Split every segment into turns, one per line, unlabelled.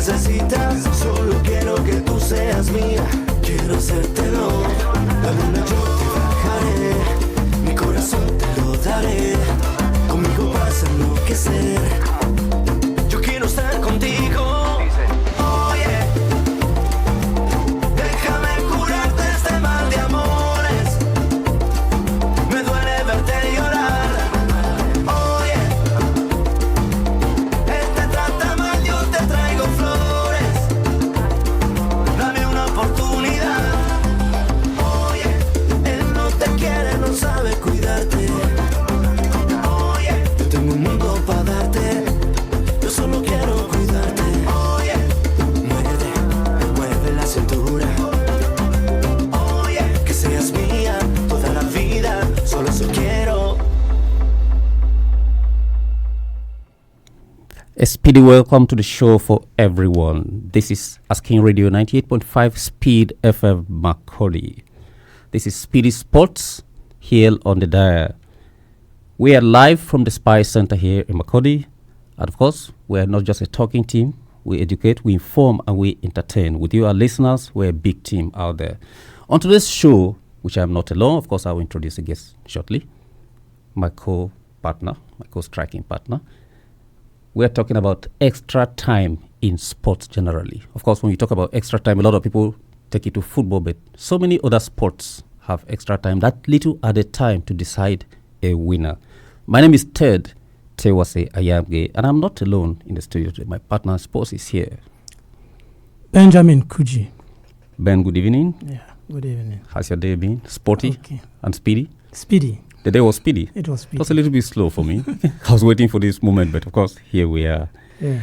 necesitas. Solo quiero que tú seas mía. Quiero hacértelo. La luna yo te bajaré. Mi corazón te lo daré. Conmigo vas a enloquecer. Yo quiero estar contigo. Oye, déjame curarte este mal de amores. Me duele verte llorar. Oye, él te trata mal, yo te traigo flores. Dame una oportunidad. Oye, él no te quiere, no sabe cuidarte. Oye, yo tengo un mundo para darte. Yo solo quiero cuidarte. Oye, mueve la cintura. Oye, que seas mía toda la vida. Solo eso quiero.
A speedy welcome to the show for everyone. This is Asking Radio 98.5 Speed FM Macaulay. This is SPEEDy Sports here on the dial. We are live from the Spice Center here in Macaulay. And of course, we are not just a talking team. We educate, we inform, and we entertain. With you, our listeners, we're a big team out there. On today's show, which I'm not alone, of course, I will introduce a guest shortly. My co-partner, my co-striking partner. We're talking about extra time in sports generally. Of course, when you talk about extra time, a lot of people take it to football, but so many other sports have extra time, that little added time to decide a winner. My name is Terwase Aya-mnger, and I'm not alone in the studio today. My partner in sports is here.
Benjamin Kuji.
Ben, good evening.
Yeah, good evening.
How's your day been? Sporty and speedy?
Speedy.
The day was speedy.
It was
It
speedy.
was a little bit slow for me. I was waiting for this moment, but of course, here we are.
Yeah.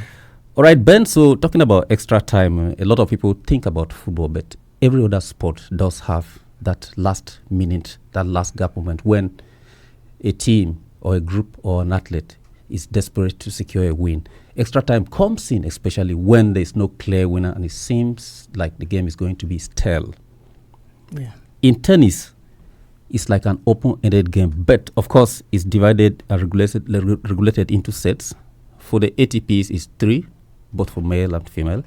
All right, Ben, so talking about extra time, a lot of people think about football, but every other sport does have that last minute, that last gap moment when a team or a group or an athlete is desperate to secure a win. Extra time comes in, especially when there's no clear winner and it seems like the game is going to be stale.
Yeah.
In tennis, it's like an open-ended game, but of course, it's divided and regulated into sets. For the ATPs, it's 3, both for male and female.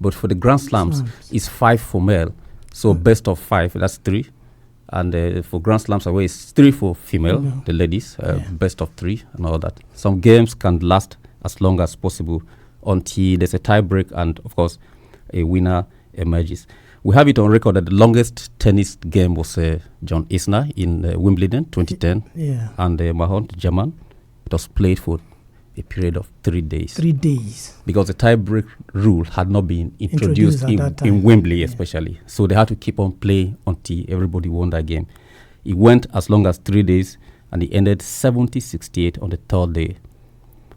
But for the Grand Slams, it's 5 for male. So best of 5, that's 3. And for Grand Slams away, it's 3 for female, the ladies, best of 3 and all that. Some games can last as long as possible until there's a tie break and, of course, a winner emerges. We have it on record that the longest tennis game was John Isner in Wimbledon, 2010.
Yeah.
And Mahon, German. It was played for a period of 3 days.
3 days.
Because the tie-break rule had not been introduced in Wembley, especially. So they had to keep on playing until everybody won that game. It went as long as 3 days, and it ended 70-68 on the third day.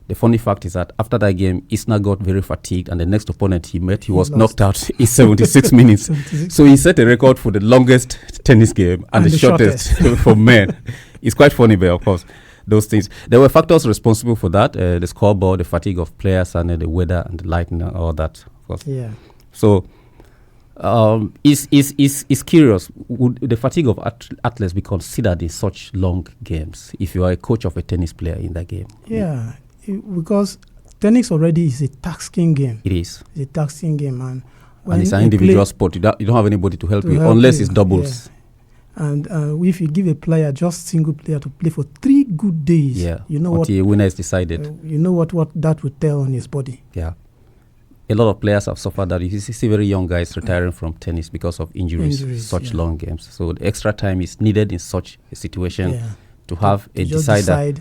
The funny fact is that after that game, Isner got very fatigued, and the next opponent he met, he was knocked out in 76 minutes. 76. So he set a record for the longest tennis game and the shortest for men. It's quite funny, but of course, those things. There were factors responsible for that, the scoreboard, the fatigue of players, and the weather and the lighting and all that, of course.
Yeah.
So it's curious. Would the fatigue of athletes be considered in such long games if you are a coach of a tennis player in that game?
Yeah. Because tennis already is a taxing game.
It is.
It's a taxing game. And
it's an individual sport. You don't have anybody to help you unless it's doubles.
Yeah. And if you give a player, just single player, to play for 3 good days, you know
until a winner is decided.
You know what that will tell on his body.
Yeah. A lot of players have suffered that. You see very young guys retiring from tennis because of injuries such long games. So the extra time is needed in such a situation to have a decider.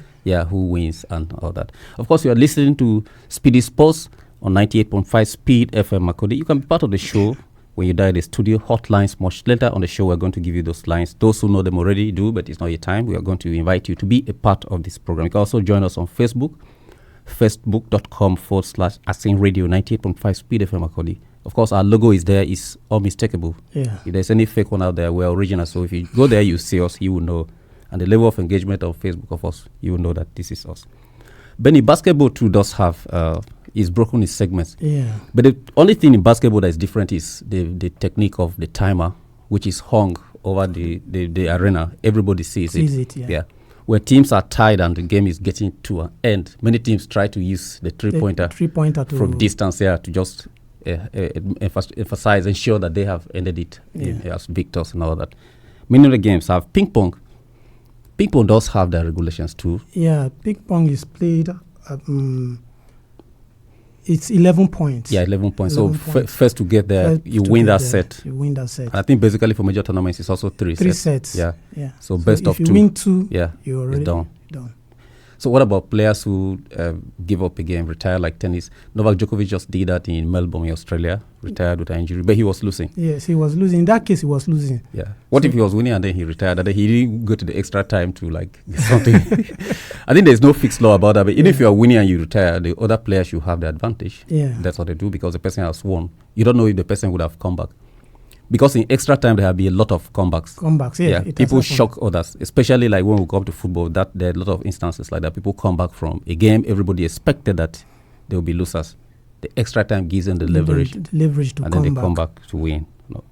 Who wins and all that. Of course, you are listening to SPEEDy Sports on 98.5 Speed FM Macaulay. You can be part of the show when you dial the studio hotlines. Much later on the show, we're going to give you those lines. Those who know them already do, but it's not your time. We are going to invite you to be a part of this program. You can also join us on Facebook, facebook.com/Asking Radio 98.5 Speed FM Macaulay. Of course, our logo is there. It's unmistakable.
Yeah.
If there's any fake one out there, we're original. So if you go there, you see us, you will know. And the level of engagement on Facebook of us, you will know that this is us. Benny, basketball too does have, is broken in segments.
Yeah.
But the only thing in basketball that is different is the technique of the timer, which is hung over the arena. Everybody sees it. Yeah. Where teams are tied and the game is getting to an end, many teams try to use the three-pointer
from
distance to just emphasize, ensure that they have ended it as victors and all that. Many of the games have ping pong. Ping pong does have their regulations too.
Yeah, ping pong is played. It's 11 points.
Yeah, 11 points. 11 points. First to get there, you win that set.
You win that set.
I think basically for major tournaments, it's also three
sets.
Yeah. So
if
best of two.
If you win two,
you're already done.
Done.
So what about players who give up a game, retire like tennis? Novak Djokovic just did that in Melbourne, in Australia, retired with an injury, but he was losing.
Yes, he was losing. In that case, he was losing.
Yeah. What if he was winning and then he retired and then he didn't go to the extra time to like something? I think there's no fixed law about that, but even if you are winning and you retire, the other players should have the advantage.
Yeah.
That's what they do because the person has won. You don't know if the person would have come back. Because in extra time, there will be a lot of comebacks.
Yeah.
People shock others, especially like when we come to football, that there are a lot of instances like that. People come back from a game, everybody expected that they will be losers. The extra time gives them the leverage.
The leverage to
and
come
then they
back.
come back to win. No.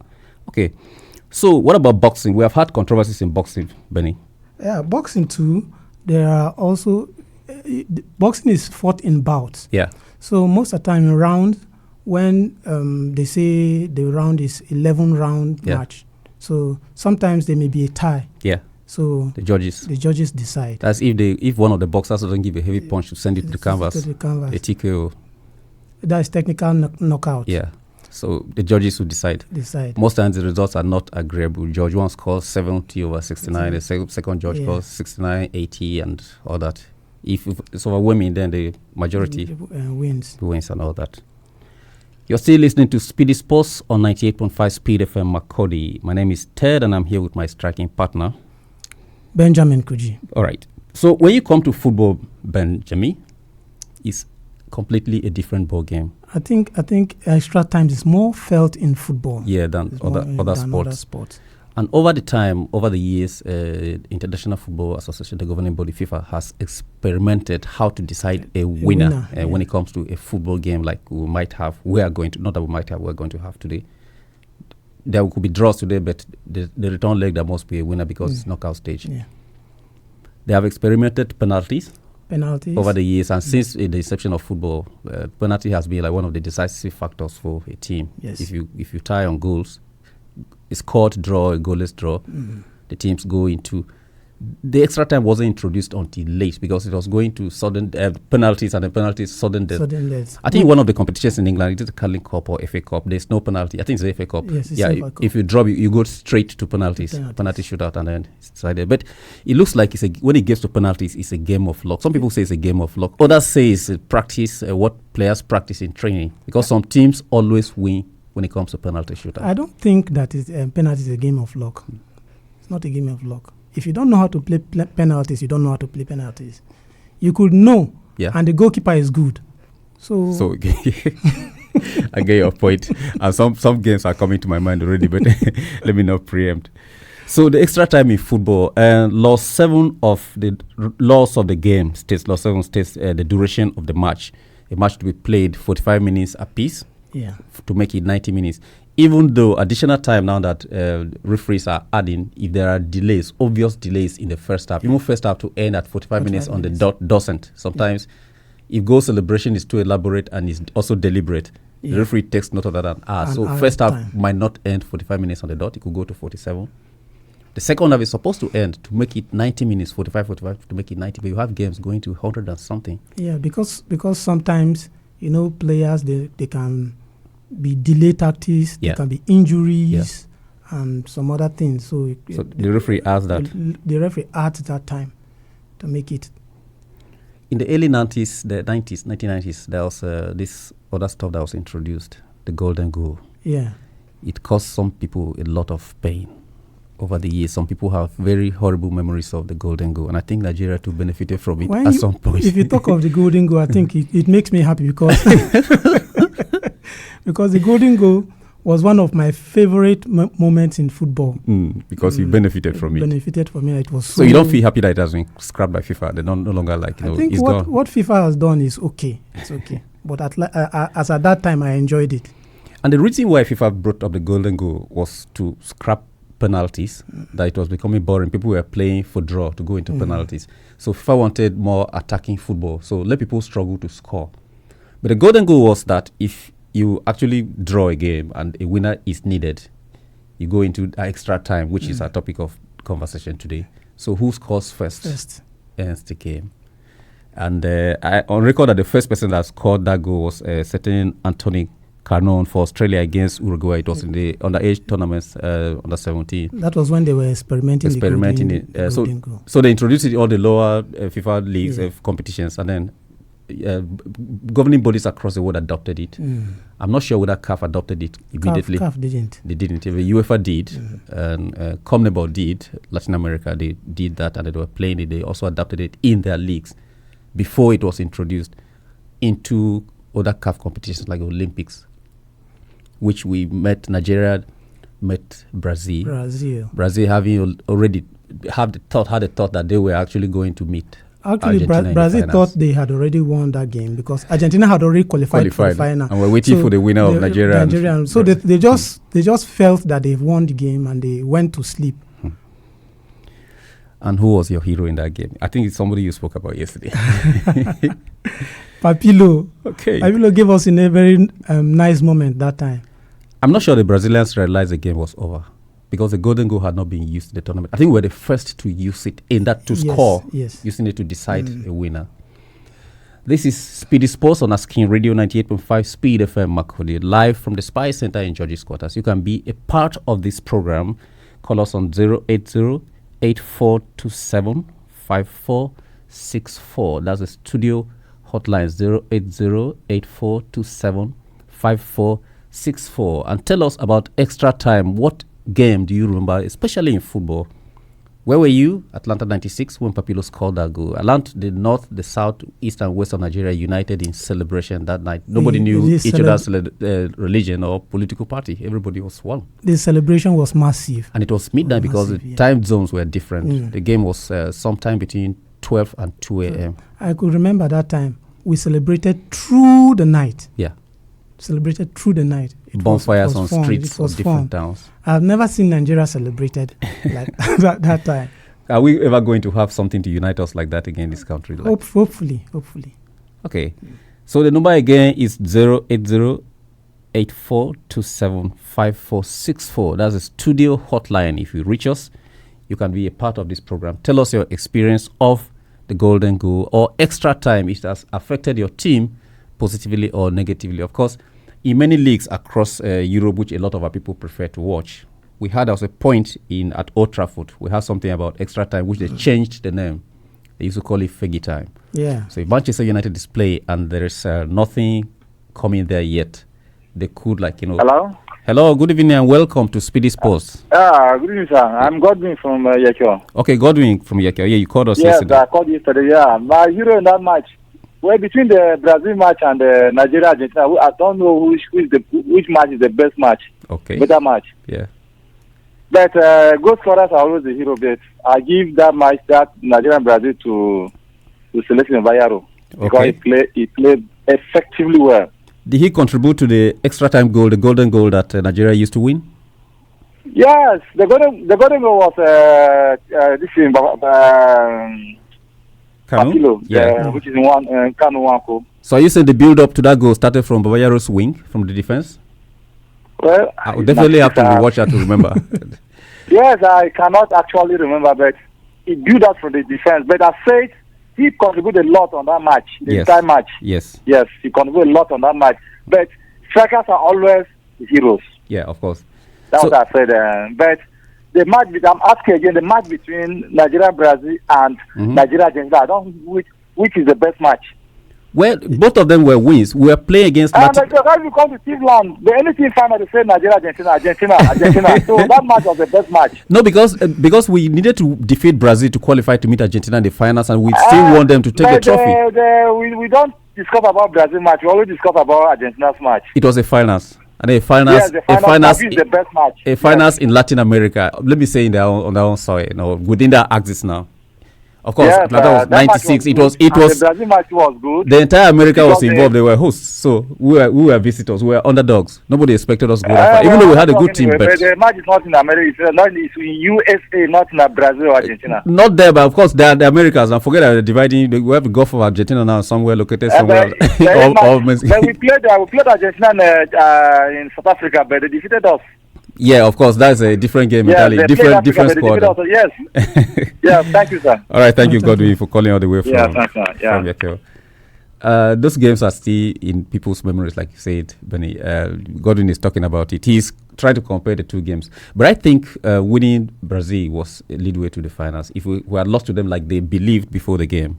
Okay. So what about boxing? We have had controversies in boxing, Benny.
Yeah, boxing too. There are also... boxing is fought in bouts.
Yeah.
So most of the time in rounds, when they say the round is 11-round match, so sometimes there may be a tie.
Yeah.
So
the judges
decide.
That's if one of the boxers doesn't give a heavy punch to send it to the canvas. A TKO.
That is technical knockout.
Yeah. So the judges will decide. Most times the results are not agreeable. Judge one scores 70/69. The second judge scores 69/80 and all that. If it's overwhelming, then the majority wins and all that. You're still listening to SPEEDy Sports on 98.5 Speed FM Macaulay. My name is Ted, and I'm here with my striking partner,
Benjamin Kuji.
All right. So when you come to football, Benjamin, it's completely a different ball game.
I think extra time is more felt in football.
Yeah, than other sports. And over the years, International Football Association, the governing body FIFA, has experimented how to decide a winner when it comes to a football game like we're going to have today. There could be draws today, but the return leg, there must be a winner because it's knockout stage. Yeah. They have experimented penalties over the years, and since the inception of football, penalty has been like one of the decisive factors for a team.
Yes.
If you tie on goals, it's called draw, a goalless draw. The teams go into... The extra time wasn't introduced until late because it was going to sudden penalties, and the penalties sudden death. I think one of the competitions in England, it is the Carling Cup or FA Cup. There's no penalty. I think it's the FA Cup.
Yes, it's FA Cup.
If you drop, you go straight to penalty shootout, and then it's decided. But it looks like when it gets to penalties, it's a game of luck. Some people say it's a game of luck. Others say it's a practice, what players practice in training, because some teams always win when it comes to penalty shootout.
I don't think that penalty is a game of luck. It's not a game of luck. If you don't know how to play penalties, you don't know how to play penalties. You could know, and the goalkeeper is good. So
I get your point. And some games are coming to my mind already, but let me not preempt. So the extra time in football, Law 7 of the laws of the game states, Law 7 states the duration of the match. A match to be played 45 minutes apiece to make it 90 minutes. Even though additional time now that referees are adding, if there are delays, obvious delays in the first half, even first half to end at 45 minutes on the dot doesn't. Sometimes if goal celebration is too elaborate and is also deliberate, the referee takes note of that and adds. So first half might not end 45 minutes on the dot. It could go to 47. The second half is supposed to end to make it 90 minutes, 45 to make it 90. But you have games going to 100 and something.
Yeah, because sometimes, players, they can be delayed tactics, there can be injuries and some other things. So
the referee adds that.
The referee adds that time to make it.
In the early 1990s, there was this other stuff that was introduced, the golden goal.
Yeah.
It caused some people a lot of pain over the years. Some people have very horrible memories of the golden goal, and I think Nigeria too benefited from it at some point.
If you talk of the golden goal, I think it makes me happy because because the golden goal was one of my favorite moments in football.
Because you benefited from it.
Benefited from it. It was
so you don't feel happy that it has been scrapped by FIFA? They no longer like,
I think
it's gone.
What FIFA has done is okay. It's okay. But as at that time, I enjoyed it.
And the reason why FIFA brought up the golden goal was to scrap penalties, that it was becoming boring. People were playing for draw to go into penalties. So FIFA wanted more attacking football. So let people struggle to score. But the golden goal was that if you actually draw a game and a winner is needed, you go into extra time, which is our topic of conversation today. So who scores first ends the game. And I on record that the first person that scored that goal was certain Anthony Canon for Australia against Uruguay. It was in the underage tournaments, under 17.
That was when they were experimenting it.
So they introduced it in all the lower FIFA leagues competitions, and then governing bodies across the world adopted it. I'm not sure whether CAF adopted it immediately.
CAF didn't.
They didn't. The UEFA did, and CONMEBOL did. Latin America, they did that, and they were playing it. They also adopted it in their leagues before it was introduced into other CAF competitions like Olympics, which we met. Nigeria met Brazil. Brazil having already had the thought that they were actually going to meet.
Actually, Brazil thought they had already won that game because Argentina had already qualified for the final,
and we're waiting for the winner of Nigeria.
So they just felt that they've won the game and they went to sleep.
And who was your hero in that game? I think it's somebody you spoke about yesterday.
Papilo.
Okay.
Papilo gave us in a very nice moment that time.
I'm not sure the Brazilians realized the game was over because the golden goal had not been used in the tournament. I think we were the first to use it in that to score, using it to decide a winner. This is Speedy Sports on Asking Radio 98.5 Speed FM Makodi, live from the Spy Center in George's Quarters. You can be a part of this program. Call us on 080-8427-5464. That's the studio hotline, 080-8427-5464. And tell us about extra time. What game do you remember, especially in football? Where were you, Atlanta 96, when Papilo scored that goal? Atlanta, the north, the south, east, and west of Nigeria united in celebration that night. Nobody knew each other's religion or political party. Everybody was one. The
celebration was massive.
And it was midnight because the time zones were different. The game was sometime between 12 and 2 a.m.
I could remember that time. We celebrated through the night.
Yeah.
Celebrated through the night.
Bonfires on streets of different towns.
I've never seen Nigeria celebrated like that time.
Are we ever going to have something to unite us like that again in this country? Like?
Hopefully.
Okay. So the number again is 080-8427-5464. That's a studio hotline. If you reach us, you can be a part of this program. Tell us your experience of the golden goal or extra time. It has affected your team positively or negatively. Of course, in many leagues across Europe, which a lot of our people prefer to watch, we had as a point at Old Trafford, we had something about extra time, which they changed the name. They used to call it Fergie time.
Yeah.
So if Manchester United display and there is nothing coming there yet, they could
Hello,
good evening and welcome to Speedy Sports.
Good evening, sir. I'm Godwin from Yakio.
Okay, Godwin from Yakio. Yeah, you called us yesterday.
Yes, I called yesterday, yeah. My hero in that match, well, between the Brazil match and the Nigeria-Argentina, I don't know which match is the best match.
Okay.
Better match.
Yeah.
But goal scorers are always the hero, but I give that match, that Nigeria-Brazil to Celestino Bayaro. Because he played effectively well.
Did he contribute to the extra time goal, the golden goal that Nigeria used to win?
Yes, the golden goal was this in Papilo, which is Kanu Wanko.
So are you saying the build-up to that goal started from Babayaro's wing, from the defense?
Well,
I would definitely have to watch that to remember.
Yes, I cannot actually remember, but he built up from the defense. But I said he contributed a lot on that match, the entire match.
Yes,
he contributed a lot on that match. But strikers are always heroes.
Yeah, of course.
That's what I said. But the match, I'm asking again, the match between Nigeria, Brazil, and Nigeria, Argentina, I don't know which is the best match.
Well, both of them were wins. We were playing against.
When you come to Cleveland, the only team final they say Nigeria, Argentina. So that match was the best match.
No, because we needed to defeat Brazil to qualify to meet Argentina in the finals, and we still want them to take the trophy.
We don't discuss about Brazil match. We always discuss about Argentina's match.
It was a finals. And a finals,
yes, the finals is the best match.
A finals in Latin America. Let me say on their own soil, within their axis now. Of course,
Yes,
that was 96. It was.
the Brazil match was good.
The entire America was
Because
involved. They were hosts, so we were visitors. We were underdogs. Nobody expected us to go that far, even though we had a good team. But
the match is not in America. It's in USA, not in Brazil or Argentina.
not there, but of course they are the Americans. And forget that they're dividing. We have the Gulf of Argentina now, somewhere located somewhere.
But we played Argentina in South Africa, but they defeated us.
Yeah, of course, that's a different game entirely. Different squad.
Yes. Yeah, thank you, sir.
All right, thank you, Godwin, for calling all the way from
Yakel.
Those games are still in people's memories, like you said, Benny. Godwin is talking about it. He's trying to compare the two games. But I think winning Brazil was a lead way to the finals. If we had lost to them like they believed before the game,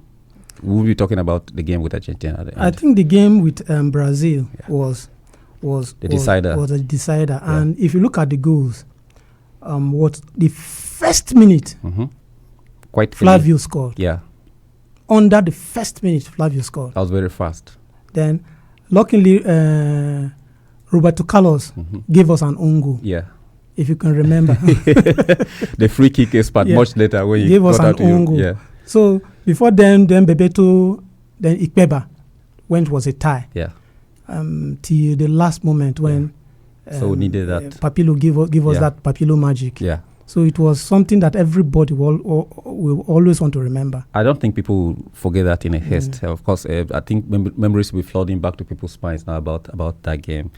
we will be talking about the game with Argentina.
I think the game with Brazil was
the decider.
Was a decider. Yeah. And if you look at the goals, what the first minute,
quite
Flavio scored.
Yeah.
Under the first minute, Flavio scored.
That was very fast.
Then, luckily, Roberto Carlos gave us an own goal.
Yeah.
If you can remember.
The free kick is part much later when you
gave us
got
an
out to
own
you.
goal.
Yeah.
So before then Bebeto, then Ikpeba, when it was a tie.
Yeah.
Till the last moment when
so we needed that.
Papillo give us that Papillo magic.
Yeah.
So it was something that everybody will always want to remember.
I don't think people will forget that in a haste. Of course, I think memories will be flooding back to people's minds now about that game.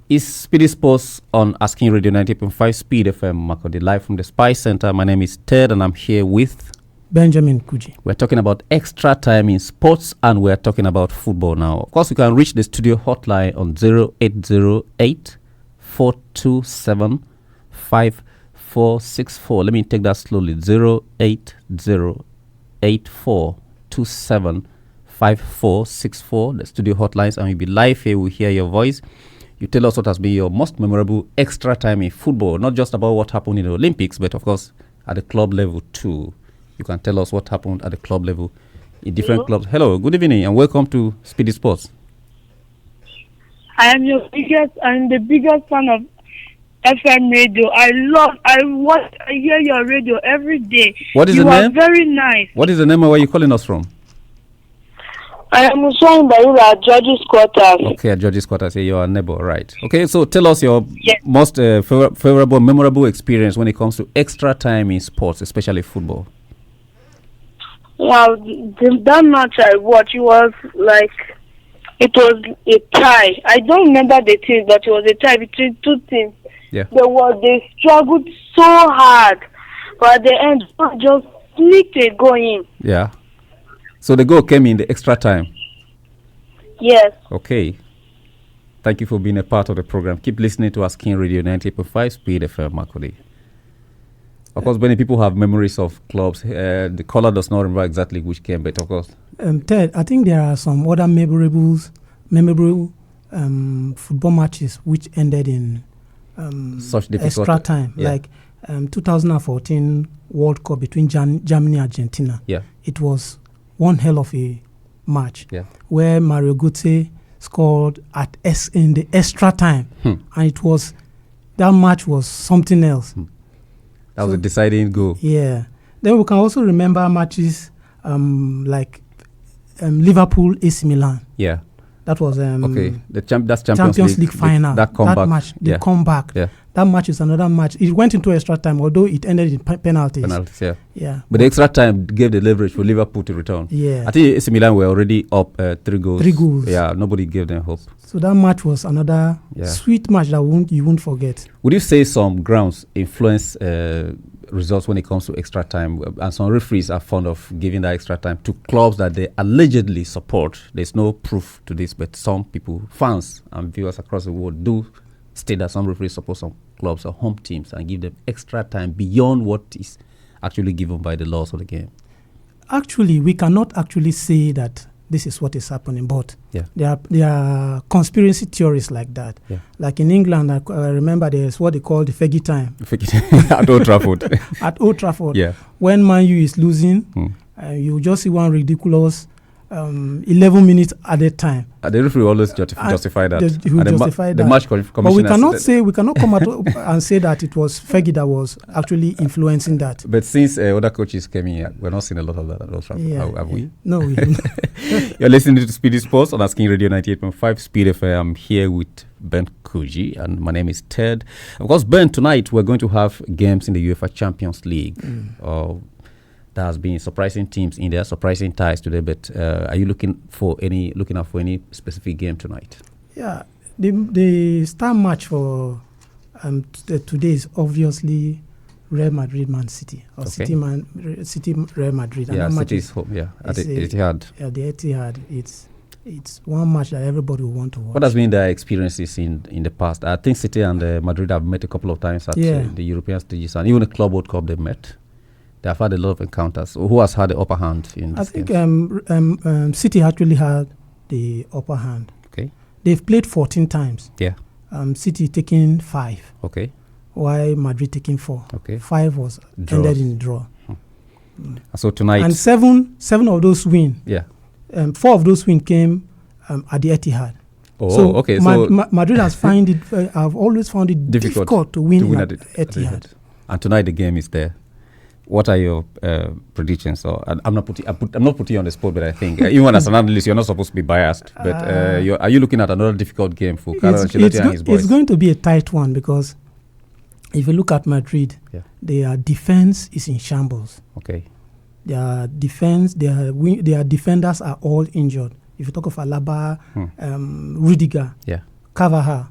It's Speedy Sports on Asking Radio 90.5 Speed FM, Makodi, live from the Spice Center. My name is Ted, and I'm here with
Benjamin Kuji.
We're talking about extra time in sports, and we're talking about football now. Of course, you can reach the studio hotline on 0808 427 5464. Let me take that slowly. 0808427 5464. The studio hotlines, and we'll be live here. We'll hear your voice. You tell us what has been your most memorable extra time in football, not just about what happened in the Olympics, but of course at the club level too. You can tell us what happened at the club level in different clubs. Hello, good evening, and welcome to Speedy Sports.
I'm the biggest fan of FM radio. I hear your radio every day.
What is the name?
You are very nice.
What is the name of where you're calling us from?
I am showing at George's quarters.
Okay, at George's quarters. You're a neighbor, right? Okay, so tell us your most favorable, memorable experience when it comes to extra time in sports, especially football.
Well, that match I watched, it was a tie. I don't remember the teams, but it was a tie between two teams.
Yeah.
They struggled so hard, but at the end, just sneaked a goal in.
Yeah. So the goal came in the extra time.
Yes.
Okay. Thank you for being a part of the program. Keep listening to Asking Radio 90.5 Speed FM, Makodi. Of course, many people have memories of clubs. The caller does not remember exactly which game, but of course.
Ted, I think there are some other memorable football matches which ended in
such difficult
extra time.
Yeah.
Like 2014 World Cup between Germany and Argentina.
Yeah.
It was one hell of a match where Mario Götze scored in the extra time. And that match was something else.
That was a deciding goal.
Yeah. Then we can also remember matches like Liverpool AC Milan.
Yeah.
That was
that's
Champions League final.
That
match, the comeback.
Yeah.
That match is another match. It went into extra time, although it ended in penalties.
Yeah.
Yeah.
But the extra time gave the leverage for Liverpool to return.
Yeah.
I think AC Milan were already up 3 goals.
3 goals.
Yeah. Nobody gave them hope.
So that match was another sweet match that you won't forget.
Would you say some grounds influence results when it comes to extra time, and some referees are fond of giving that extra time to clubs that they allegedly support? There's no proof to this, but some people, fans and viewers across the world, do state that some referees support some clubs or home teams and give them extra time beyond what is actually given by the laws of the game.
Actually, we cannot actually say that this is what is happening, but there are conspiracy theories like that. Yeah. Like in England, I remember there's what they call the Fergie time.
At Old Trafford.
At Old Trafford.
Yeah.
When Man U is losing, you just see one ridiculous 11 minutes at a time.
The referee always justify that.
He will justify that.
The match commissioner.
But we cannot come out and say that it was Fergie that was actually influencing that.
But since other coaches came in, we're not seeing a lot of that. Have we?
No, we haven't.
You're listening to SPEEDy Sports on Asking Radio 98.5 Speed FM. I'm here with Ben Kuji, and my name is Ted. Of course, Ben, tonight we're going to have games in the UEFA Champions League. There has been surprising teams in there, surprising ties today. But are you looking out for any specific game tonight? Yeah,
the star match for today is obviously Real Madrid, Man City, or City, Real Madrid.
Yeah, City is home. Yeah, at the Etihad.
At the Etihad, it's one match that everybody will want to watch.
What has been their experiences in the past? I think City and Madrid have met a couple of times at the European stages, and even the Club World Cup they met. They have had a lot of encounters. So who has had the upper hand in this game? I
think City actually had the upper hand.
Okay.
They've played 14 times.
Yeah.
City taking 5.
Okay.
While Madrid taking 4.
Okay.
5 was ended in draw.
So tonight.
And seven of those wins.
Yeah.
4 of those wins came at the Etihad.
Oh,
so
okay. So
Madrid has I've always found it difficult to win at Etihad.
And tonight the game is there. What are your predictions? So I'm not putting you on the spot, but I think even as an analyst, you're not supposed to be biased. But are you looking at another difficult game for Carlo Ancelotti and his boys?
It's going to be a tight one because if you look at Madrid, their defense is in shambles.
Okay.
Their defense, their defenders are all injured. If you talk of Alaba, Rudiger, Carvajal,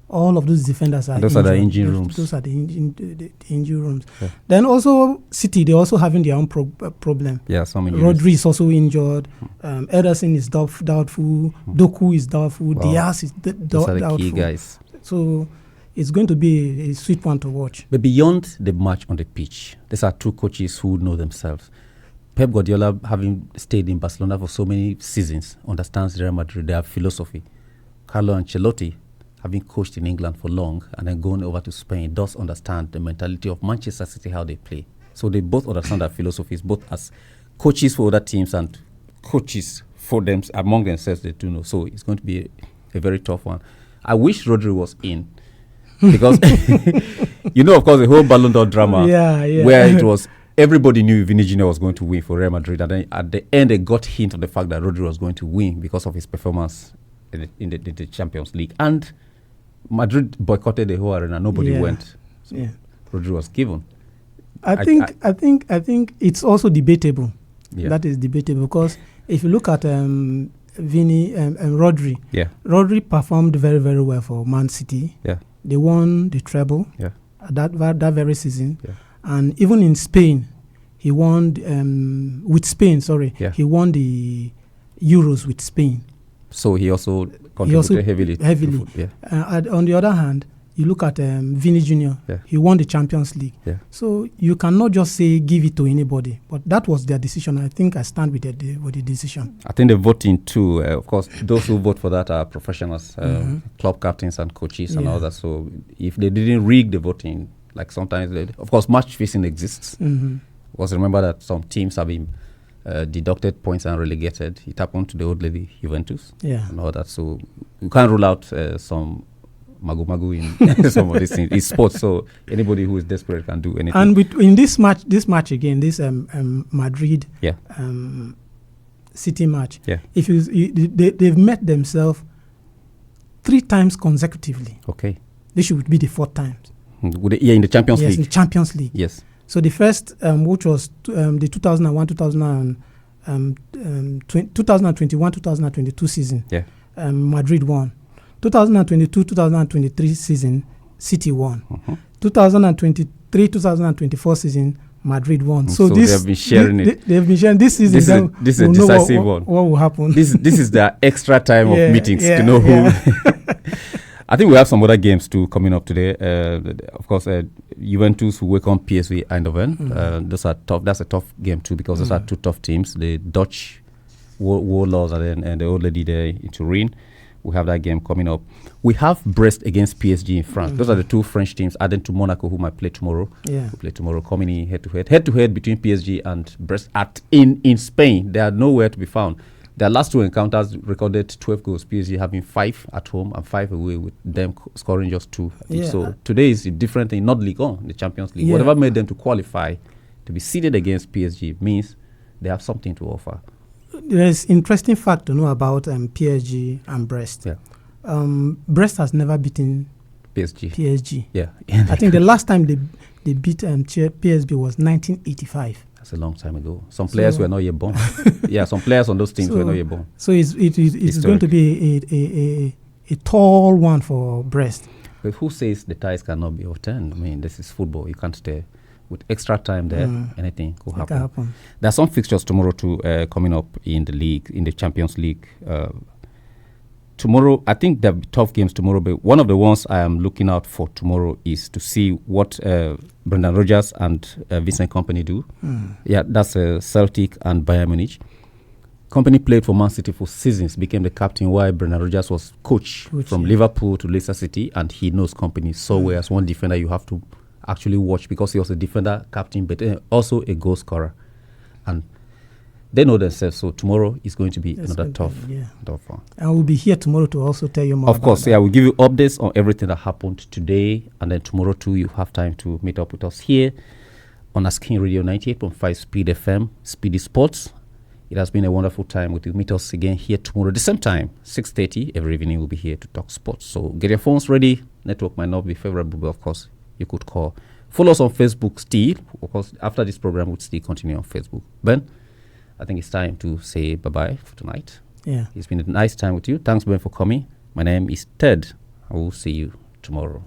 all of those defenders are
those
injured.
Are the injury rooms.
Those are the injury rooms. Yeah. Then also City, they're also having their own problem.
Yeah, some injuries.
Rodri is also injured. Ederson is doubtful. Doku is doubtful. Diaz is
those are the key guys.
So it's going to be a sweet one to watch.
But beyond the match on the pitch, these are two coaches who know themselves. Pep Guardiola, having stayed in Barcelona for so many seasons, understands Real Madrid, their philosophy. Carlo Ancelotti, having coached in England for long and then going over to Spain, does understand the mentality of Manchester City, how they play. So they both understand their philosophies, both as coaches for other teams and coaches for them among themselves. They do know. So it's going to be a very tough one. I wish Rodri was in because, of course, the whole Ballon d'Or drama where it was everybody knew Vinicius Junior was going to win for Real Madrid. And then at the end, they got hint of the fact that Rodri was going to win because of his performance in the Champions League. And Madrid boycotted the whole arena. Nobody went. So Rodri was given.
I think it's also debatable. Yeah. That is debatable because if you look at Vinny and Rodri, Rodri performed very, very well for Man City. Yeah. They won the treble that very season. Yeah. And even in Spain, he won with Spain. He won the Euros with Spain.
So he also contributed heavily.
On the other hand, you look at Vinny Junior. Yeah. He won the Champions League. Yeah. So you cannot just say give it to anybody. But that was their decision. I think I stand with the decision.
I think the voting too. Of course, those who vote for that are professionals, club captains and coaches and all that. So if they didn't rig the voting, like sometimes, of course, match fixing exists. Because remember that some teams have been deducted points and relegated. It happened to the old lady Juventus and all that. So you can't rule out some magu in some of these things. It's sports, so anybody who is desperate can do anything.
And in this match again, this Madrid City match, if they've met themselves 3 times consecutively.
Okay,
this should be the 4th time.
In the Champions League.
Yes, in the Champions League.
Yes.
So the first, which was the 2021-2022 season, Madrid won. 2022-2023 season, City won. 2023-2024 season, Madrid won. So
they have been sharing it.
They've been sharing this season.
This is a decisive one.
What will happen?
This is their extra time of meetings to know who. I think we have some other games too coming up today. Of course, Juventus will welcome PSV Eindhoven. Those are tough. That's a tough game too because those are 2 tough teams. The Dutch warlords and the old lady there in Turin. We have that game coming up. We have Brest against PSG in France. Those are the 2 French teams added to Monaco, who might play tomorrow. Yeah, who play tomorrow, coming in head to head between PSG and Brest in Spain. They are nowhere to be found. Their last 2 encounters recorded 12 goals. PSG having 5 at home and 5 away, with them scoring just 2.
Yeah.
So today is different in not League 1, the Champions League.
Yeah.
Whatever made them to qualify to be seeded against PSG means they have something to offer.
There's interesting fact to know about PSG and Brest.
Yeah.
Brest has never beaten PSG.
Yeah.
I think the last time they beat PSB was 1985.
That's a long time ago. Some players were not yet born. Yeah, some players on those teams were not yet born.
So it's going to be a tall one for Brest.
But who says the ties cannot be overturned? I mean, this is football. You can't stay. With extra time there, anything could happen. There are some fixtures tomorrow too coming up in the league, in the Champions League. Tomorrow, I think there'll be tough games tomorrow, but one of the ones I am looking out for tomorrow is to see what Brendan Rodgers and Vincent Kompany do. Yeah, that's Celtic and Bayern Munich. Kompany played for Man City for seasons, became the captain, while Brendan Rodgers was coach from Liverpool to Leicester City, and he knows Kompany so well. As one defender, you have to actually watch, because he was a defender, captain, but also a goal scorer. And they know themselves, so tomorrow is going to be another tough one.
And we'll be here tomorrow to also tell you more.
Of course, we'll give you updates on everything that happened today, and then tomorrow too, you have time to meet up with us here on Asking Radio 98.5 Speed FM, Speedy Sports. It has been a wonderful time with you. Meet us again here tomorrow, the same time, 6:30 every evening. We'll be here to talk sports. So get your phones ready. Network might not be favorable, but of course, you could call. Follow us on Facebook still. Of course, after this program, we'll still continue on Facebook. Ben, I think it's time to say bye-bye for tonight.
Yeah.
It's been a nice time with you. Thanks, Ben, for coming. My name is Ted. I will see you tomorrow.